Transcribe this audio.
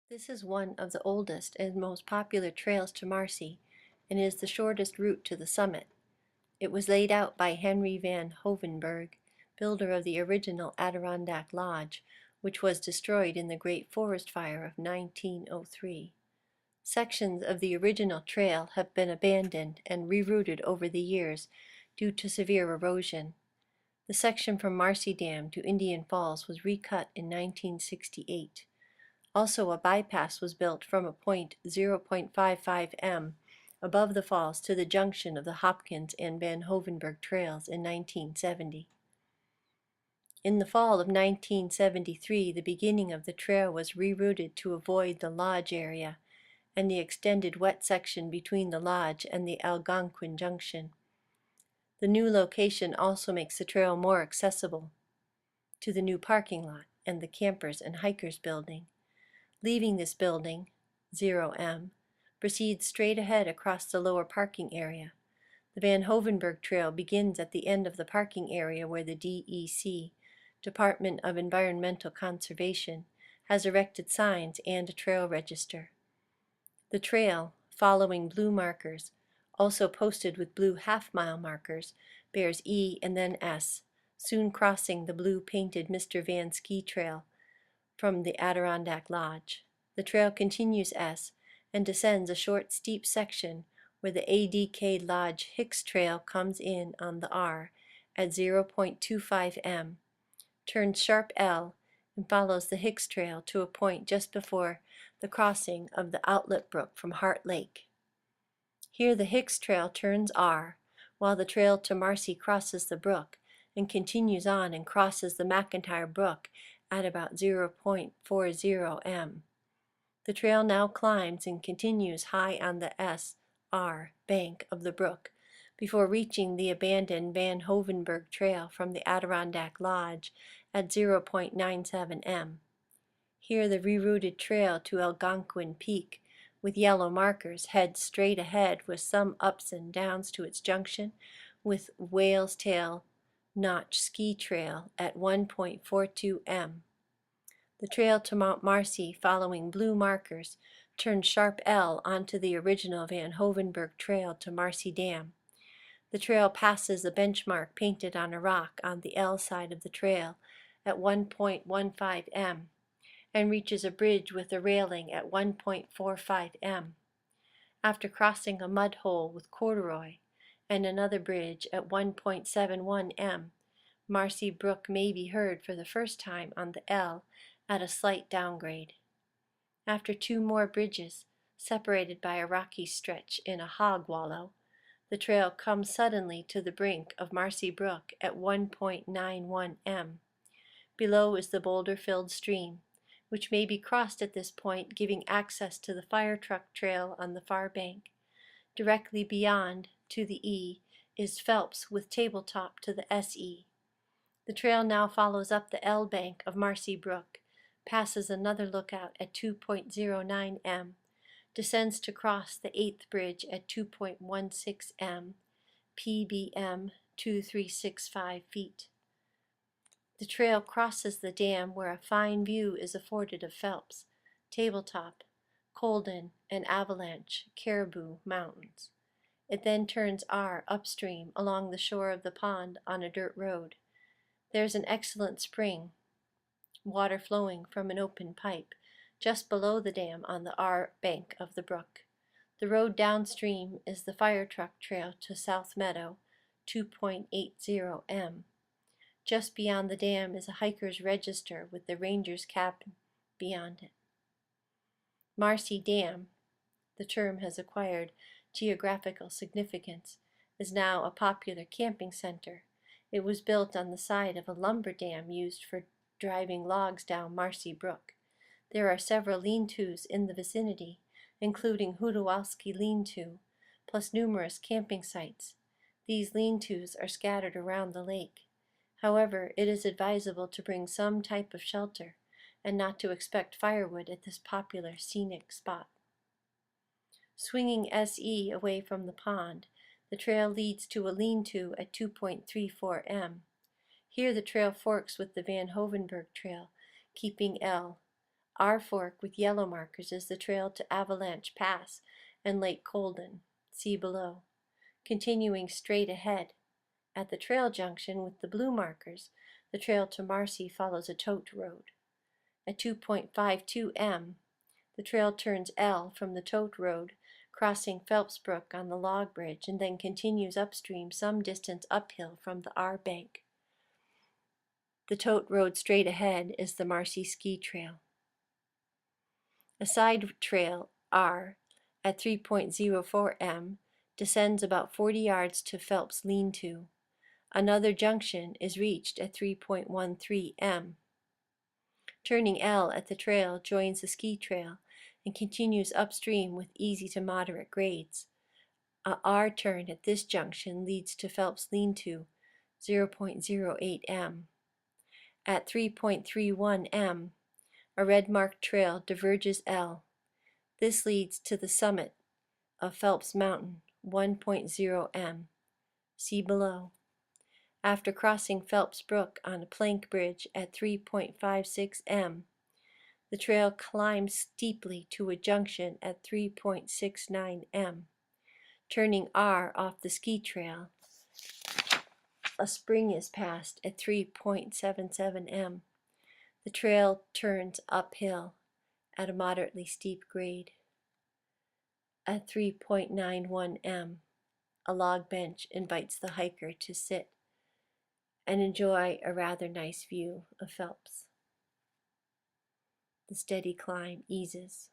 This is one of the oldest and most popular trails to Marcy, and is the shortest route to the summit. It was laid out by Henry van Hoevenberg, builder of the original Adirondack Lodge, which was destroyed in the Great Forest Fire of 1903. Sections of the original trail have been abandoned and rerouted over the years due to severe erosion. The section from Marcy Dam to Indian Falls was recut in 1968. Also, a bypass was built from a point 0.55 m above the falls to the junction of the Hopkins and Van Hoevenberg trails in 1970. In the fall of 1973, the beginning of the trail was rerouted to avoid the lodge area and the extended wet section between the lodge and the Algonquin Junction. The new location also makes the trail more accessible to the new parking lot and the campers and hikers building. Leaving this building, 0M, proceeds straight ahead across the lower parking area. The Van Hoevenberg Trail begins at the end of the parking area where the DEC, Department of Environmental Conservation, has erected signs and a trail register. The trail, following blue markers, also posted with blue half-mile markers, bears E and then S, soon crossing the blue painted Mr. Van Ski Trail from the Adirondack Lodge. The trail continues S and descends a short steep section where the ADK Lodge Hicks Trail comes in on the R at 0.25 m, turns sharp L, and follows the Hicks Trail to a point just before the crossing of the outlet brook from Heart Lake. Here the Hicks Trail turns R, while the trail to Marcy crosses the brook and continues on and crosses the McIntyre Brook at about 0.40 m. The trail now climbs and continues high on the S.R. bank of the brook before reaching the abandoned Van Hoevenberg Trail from the Adirondack Lodge at 0.97 m. Here the rerouted trail to Algonquin Peak with yellow markers heads straight ahead with some ups and downs to its junction with Whale's Tail Notch Ski Trail at 1.42 m. The trail to Mount Marcy, following blue markers, turns sharp L onto the original Van Hoevenberg Trail to Marcy Dam. The trail passes a benchmark painted on a rock on the L side of the trail at 1.15 m and reaches a bridge with a railing at 1.45 m. After crossing a mud hole with corduroy and another bridge at 1.71 m, Marcy Brook may be heard for the first time on the L at a slight downgrade. After two more bridges, separated by a rocky stretch in a hog wallow, the trail comes suddenly to the brink of Marcy Brook at 1.91 m. Below is the boulder-filled stream, which may be crossed at this point, giving access to the fire truck trail on the far bank. Directly beyond, to the E, is Phelps with tabletop to the SE. The trail now follows up the L bank of Marcy Brook, passes another lookout at 2.09 m, descends to cross the 8th bridge at 2.16 m, PBM 2365 feet. The trail crosses the dam where a fine view is afforded of Phelps, Tabletop, Colden, and Avalanche, Caribou Mountains. It then turns R upstream along the shore of the pond on a dirt road. There's an excellent spring, water flowing from an open pipe, just below the dam on the R bank of the brook. The road downstream is the fire truck trail to South Meadow, 2.80 m. Just beyond the dam is a hiker's register with the ranger's cabin beyond it. Marcy Dam, the term has acquired geographical significance, is now a popular camping center. It was built on the side of a lumber dam used for driving logs down Marcy Brook. There are several lean-tos in the vicinity, including Hudowalski Lean-To, plus numerous camping sites. These lean-tos are scattered around the lake. However, it is advisable to bring some type of shelter and not to expect firewood at this popular scenic spot. Swinging SE away from the pond, the trail leads to a lean-to at 2.34 m. Here the trail forks with the Van Hoevenberg Trail, keeping L. R fork with yellow markers is the trail to Avalanche Pass and Lake Colden. See below. Continuing straight ahead, at the trail junction with the blue markers, the trail to Marcy follows a tote road. At 2.52 m, the trail turns L from the tote road, crossing Phelps Brook on the log bridge, and then continues upstream some distance uphill from the R bank. The tote road straight ahead is the Marcy Ski Trail. A side trail, R, at 3.04 m, descends about 40 yards to Phelps Lean-To. Another junction is reached at 3.13 m. Turning L at the trail joins the ski trail and continues upstream with easy to moderate grades. A R turn at this junction leads to Phelps Lean-To, 0.08 m. At 3.31 m, a red marked trail diverges L. This leads to the summit of Phelps Mountain, 1.0 m. See below. After crossing Phelps Brook on a plank bridge at 3.56 m, the trail climbs steeply to a junction at 3.69 m. Turning R off the ski trail, a spring is passed at 3.77 m. The trail turns uphill at a moderately steep grade. At 3.91 m, a log bench invites the hiker to sit and enjoy a rather nice view of Phelps. The steady climb eases.